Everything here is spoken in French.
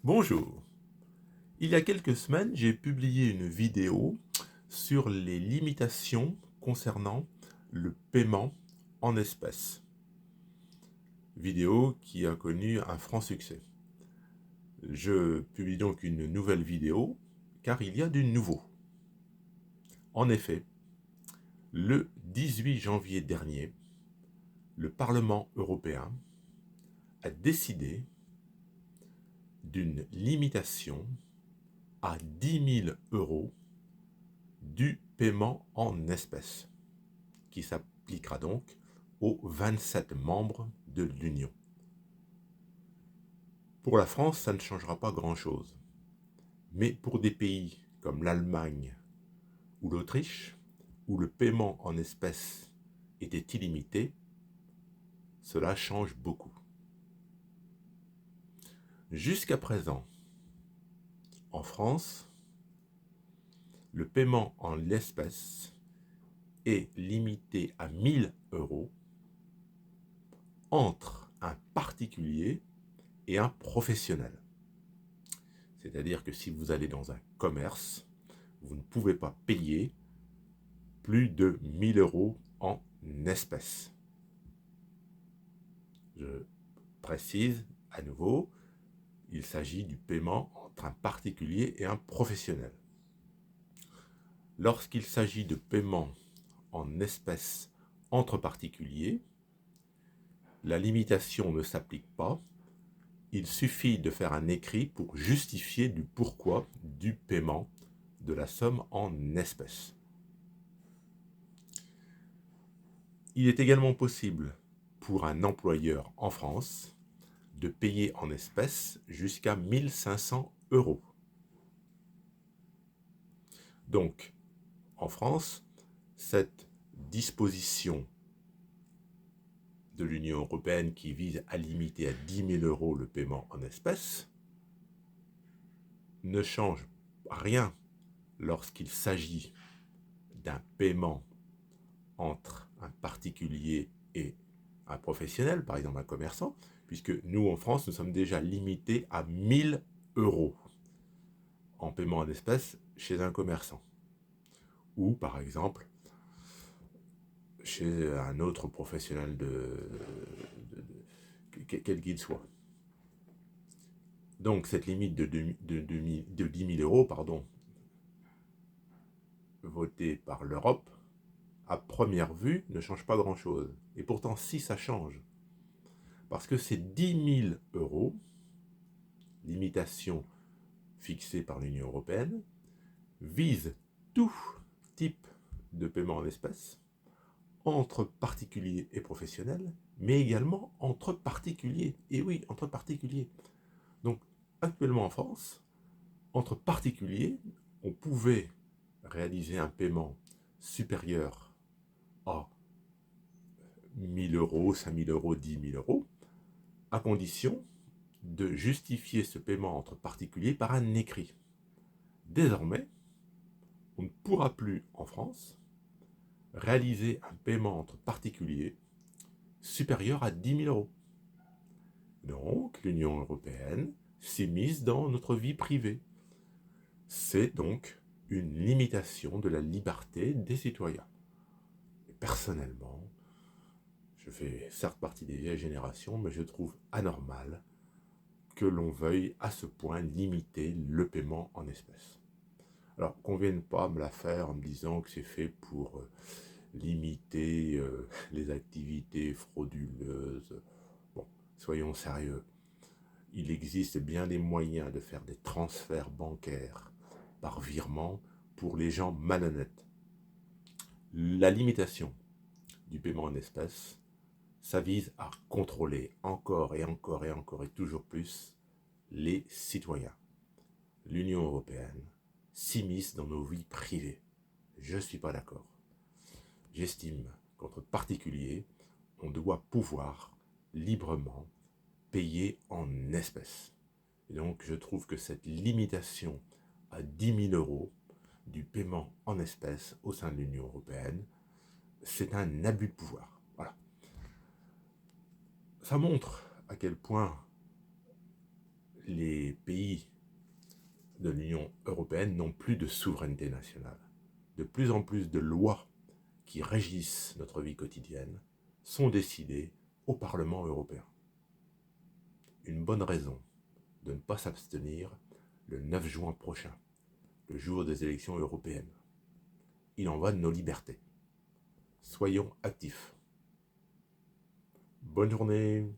Bonjour. Il y a quelques semaines, j'ai publié une vidéo sur les limitations concernant le paiement en espèces. Vidéo qui a connu un franc succès. Je publie donc une nouvelle vidéo car il y a du nouveau. En effet, le 18 janvier dernier, le Parlement européen a décidé d'une limitation à 10 000 € du paiement en espèces, qui s'appliquera donc aux 27 membres de l'Union. Pour la France, ça ne changera pas grand-chose. Mais pour des pays comme l'Allemagne ou l'Autriche, où le paiement en espèces était illimité, cela change beaucoup. Jusqu'à présent, en France, le paiement en espèces est limité à 1 000 € entre un particulier et un professionnel. C'est-à-dire que si vous allez dans un commerce, vous ne pouvez pas payer plus de 1 000 € en espèces. Je précise à nouveau, il s'agit du paiement entre un particulier et un professionnel. Lorsqu'il s'agit de paiement en espèces entre particuliers, la limitation ne s'applique pas. Il suffit de faire un écrit pour justifier du pourquoi du paiement de la somme en espèces. Il est également possible pour un employeur en France de payer en espèces jusqu'à 1 500 €. Donc, en France, cette disposition de l'Union européenne qui vise à limiter à 10 000 € le paiement en espèces ne change rien lorsqu'il s'agit d'un paiement entre un particulier et un professionnel, par exemple un commerçant, puisque nous en France, nous sommes déjà limités à 1 000 € en paiement en espèces chez un commerçant. Ou par exemple chez un autre professionnel quel qu'il soit. Donc cette limite de 10 000 € votée par l'Europe, à première vue, ne change pas grand-chose. Et pourtant, si ça change, parce que ces 10 000 €, limitation fixée par l'Union européenne, vise tout type de paiement en espèces, entre particuliers et professionnels, mais également entre particuliers. Et oui, entre particuliers. Donc, actuellement en France, entre particuliers, on pouvait réaliser un paiement supérieur à 1 000 €, 5 000 €, 10 000 €, à condition de justifier ce paiement entre particuliers par un écrit. Désormais, on ne pourra plus en France réaliser un paiement entre particuliers supérieur à 10 000 €. Donc, l'Union européenne s'immisce dans notre vie privée. C'est donc une limitation de la liberté des citoyens. Et personnellement, je fais certes partie des vieilles générations, mais je trouve anormal que l'on veuille à ce point limiter le paiement en espèces. Alors qu'on ne vienne pas me la faire en me disant que c'est fait pour limiter les activités frauduleuses. Bon, soyons sérieux. Il existe bien des moyens de faire des transferts bancaires par virement pour les gens malhonnêtes. La limitation du paiement en espèces, ça vise à contrôler encore et encore et encore et toujours plus les citoyens. L'Union européenne s'immisce dans nos vies privées. Je ne suis pas d'accord. J'estime qu'entre particuliers, on doit pouvoir librement payer en espèces. Et donc, je trouve que cette limitation à 10 000 € du paiement en espèces au sein de l'Union européenne, c'est un abus de pouvoir. Voilà. Ça montre à quel point les pays de l'Union européenne n'ont plus de souveraineté nationale. De plus en plus de lois qui régissent notre vie quotidienne sont décidées au Parlement européen. Une bonne raison de ne pas s'abstenir le 9 juin prochain, le jour des élections européennes. Il en va de nos libertés. Soyons actifs. Bonne journée.